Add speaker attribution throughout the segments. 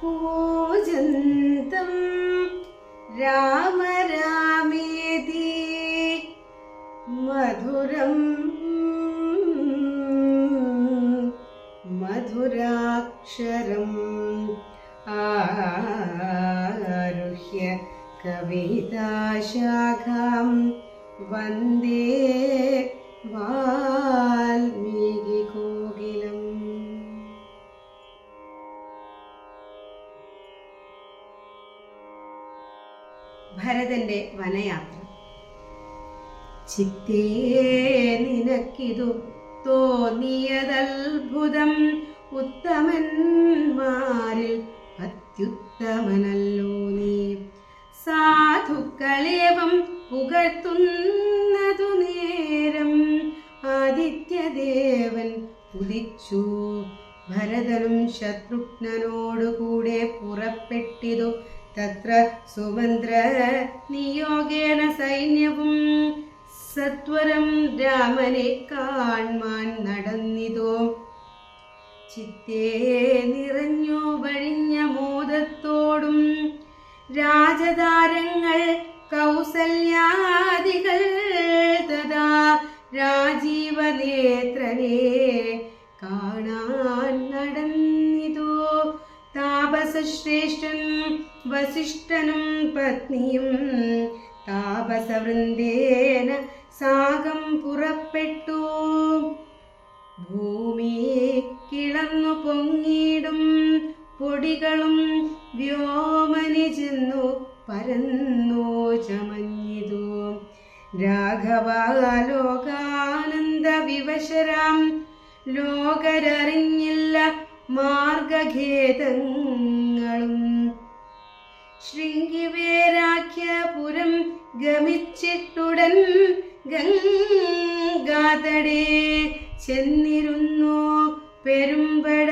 Speaker 1: കൂജന്തം രാമ രാമേതി മധുരം മധുരാക്ഷരം ആരുഹ്യ കവിതാശാഖാം വന്ദേ വാൽമീകികോകിലം. ഭരതന്റെ വനയാത്ര. ചിത്തേ നിനക്കിതു തോന്നിയതത്ഭുതം, ഉത്തമന്മാരിൽ അത്യുത്തമനല്ലോ നീ. സാധുക്കളേവം പുകഴ്ത്തുന്നതു നേരം ആദിത്യദേവൻ ഉദിച്ചു. ഭരതനും ശത്രുഘ്നനോടുകൂടെ പുറപ്പെട്ടിതു. തത്ര സുമന്ത്ര നിയോഗേന സൈന്യവും സത്വരം രാമനെ കാൺമാൻ നടന്നിതോ. ചിത്തേ നിറഞ്ഞു വഴിഞ്ഞ മോദത്തോടും രാജതാരങ്ങൾ കൗസല്യാദികൾ തഥാ രാജീവനേത്രനെ കാണാൻ നടന്നിതോ. താപസശ്രേഷ്ഠൻ വസിഷ്ഠനും പത്നിയും താപസവൃന്ദേന സാഗം പുറപ്പെട്ടു. ഭൂമി കിളർന്നു പൊങ്ങിടും പൊടികളും വ്യോമനി ചെന്നു പരന്നു ചമഞ്ഞിതു. രാഘവാലോകാനന്ദ വിവശരാം ലോകരറിഞ്ഞില്ല മാർഗഖേദങ്ങളും. ശൃംഗിവേരാഖ്യപുരം ഗമിച്ചിട്ടുടൻ ഗംഗാതടേ ചെന്നിരുന്നു. പെരുമ്പട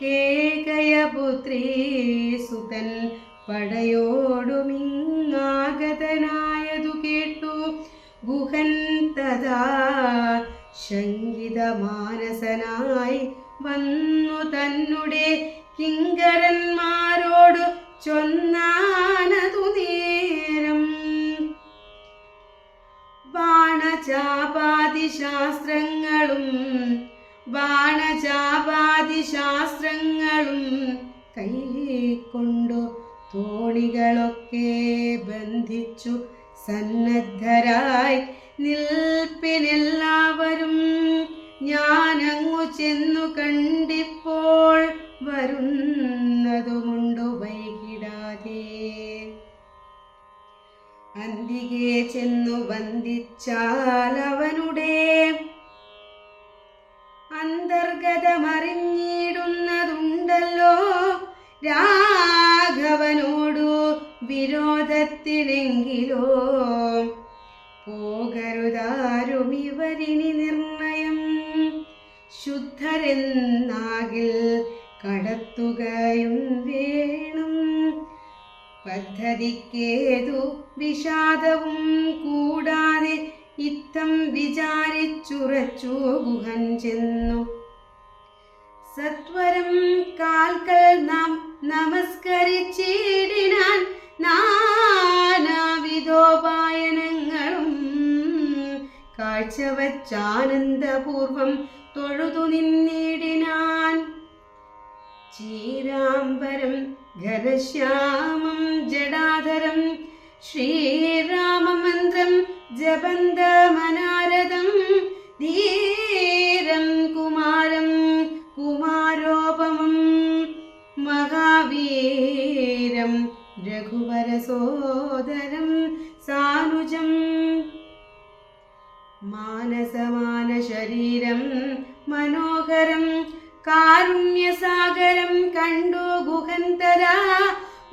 Speaker 1: കേകയപുത്രീ സുതൻ പടയോടുമിങ്ങാഗതനായതു കേട്ടു. ഗുഹൻ തഥാ ശങ്കിതമാനസനായി വന്നു തന്നുടെ കിങ്കരന്മാരോട് ചൊന്നാനതു നേരം. ബാണചാപാതിശാസ്ത്രങ്ങളും കൈക്കൊണ്ടു തോണികളൊക്കെ ബന്ധിച്ചു സന്നദ്ധരായി നിൽപ്പിനെല്ലാവരും. ഞാനങ്ങു ചെന്നു കണ്ടിപ്പോൾ വരുന്നതുമുണ്ടു വൈകിടാതെ. അന്തികെ ചെന്നു വന്ദിച്ചാൽ അവനുടെ അന്തർഗതമറിഞ്ഞിടുന്നതുണ്ടല്ലോ. രാഘവനോടു വിരോധത്തിലെങ്കിലോ പോകരുതാരുമിവരിനി നിർണയം. ശുദ്ധരെന്നാകിൽ കടത്തുകയും വേണം. പദ്ധതിക്കേതു വിഷാദവും കൂടാതെ ഇത്തം വിചാരിച്ചുറച്ചു ഗുഹൻ ചെന്നു. സത്വരം കാൽക്കൽ നാം നമസ്കരിച്ചിടിനാൻ നാനാവിധോപായനങ്ങളും കാഴ്ചവച്ചാനന്ദപൂർവം തൊഴുതു നിന്നിടിനാൻ. ചീരാംബരം ഘനശ്യാമം ജടാധരം ശ്രീരാമമന്ത്രം ജപന്തമനാരദം ധീരം കുമാരം കുമാരോപമം മഹാവീരം രഘുവരസോദരം സാനുജം. മാനസമാന ശരീരം മനോഹരം കാരുണ്യസാഗരം കണ്ടു ഗുഹന്തരാ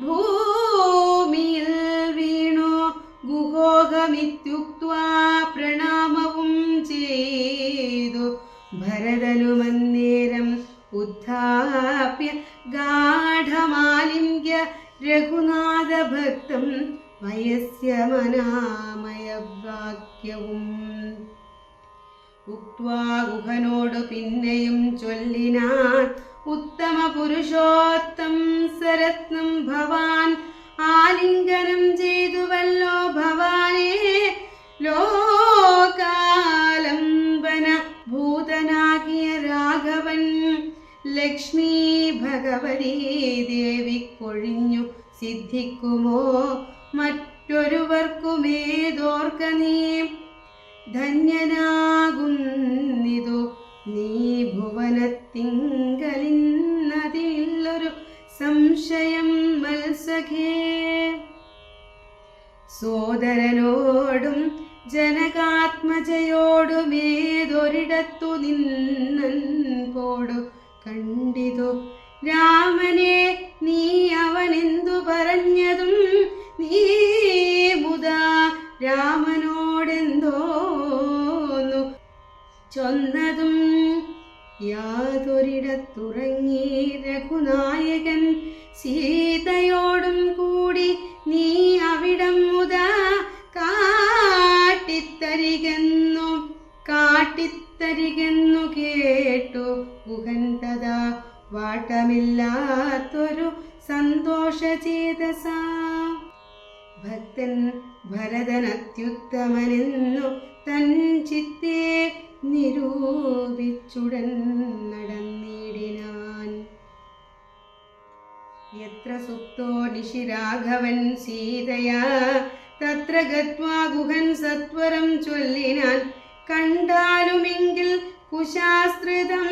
Speaker 1: ഭൂമിയിൽ വീണു. ഗുഹോഹമിത്യുക്ത്വാ പ്രണാമവും ചെയ്തു. ഭരതനുമന്നേരം ഉദ്ധാപ്യ ഗാഢമാലിംഗ്യ രഘുനാഥ ഭക്തം വയസ്യമനാമയ വാക്യവും. ഉക്വാ ഗുഹനോട് പിന്നെയും ചൊല്ലിനാൻ ഉത്തമ പുരുഷോത്തം സരത്നം ഭവാൻ ആലിംഗനം ചെയ്തുവല്ലോ ഭവാനെ ലോകാലംബന ഭൂതനാകിയ രാഘവൻ ലക്ഷ്മി ഭഗവതി ദേവി കൊഴിഞ്ഞു സിദ്ധിക്കുമോ മറ്റൊരുവർക്കുമേതോർക്ക നീ ധന്യനാകുന്നിതു നീ ഭുവനത്തിങ്കലിന്നതില്ലൊരു സംശയം മത്സഖേ സോദരനോടും ജനകാത്മജയോടുമേതൊരിടത്തു നിന്നൻപോടു കണ്ടിതു രാമനെ നീ അവനെന്തു പറഞ്ഞതും നീ മുതാ രാമനോടെന്തോന്നു ചൊന്നതും യാതൊരിടത്തുറങ്ങി രഘുനായകൻ സീതയോടും കൂടി നീ അവിടം മുതാ കാട്ടിത്തരികെന്നു കേട്ടു ഗുഹൻ തഥാ വാട്ടമില്ലാത്തൊരു സന്തോഷചേതസ ഭക്തൻ ഭരതനത്യുത്തമനെന്നു തൻ ചിത്തേ നിരൂപിച്ചുടൻ നടന്നിടിനാൻ യത്ര സുപ്തോ നിശിരാഘവൻ സീതയാ തത്ര ഗത്വാ ഗുഹൻ സത്വരം ചൊല്ലിനാൻ കണ്ടാലുമെങ്കിൽ കുശാസ്ത്രിതം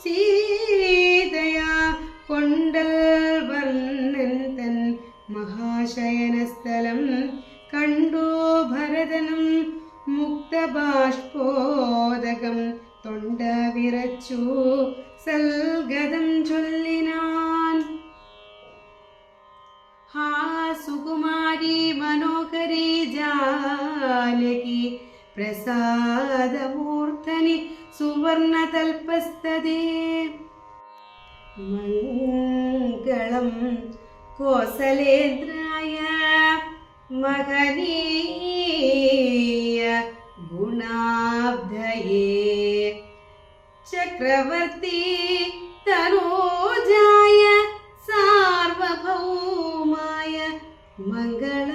Speaker 1: സീതയാ കൊണ്ടൽ വർണ്ണൻ തൻ മഹാശയനസ്ഥലം കണ്ടു ഭരതനും മുക്തബാഷ്പോദകം തൊണ്ട വിറച്ചു സൽഗതം ചൊല്ലിനാൻ ഹാ സുകുമാരി മനോഹരി ജാനകി പ്രസാദമൂർധനി സുവർണതൽപസ്തദേ മംഗളം കോസലേന്ദ്രായ മഹനീയ ഗുണാബ്ധയേ ചക്രവർത്തി തനോജായ സാർവഭൗമായ മംഗള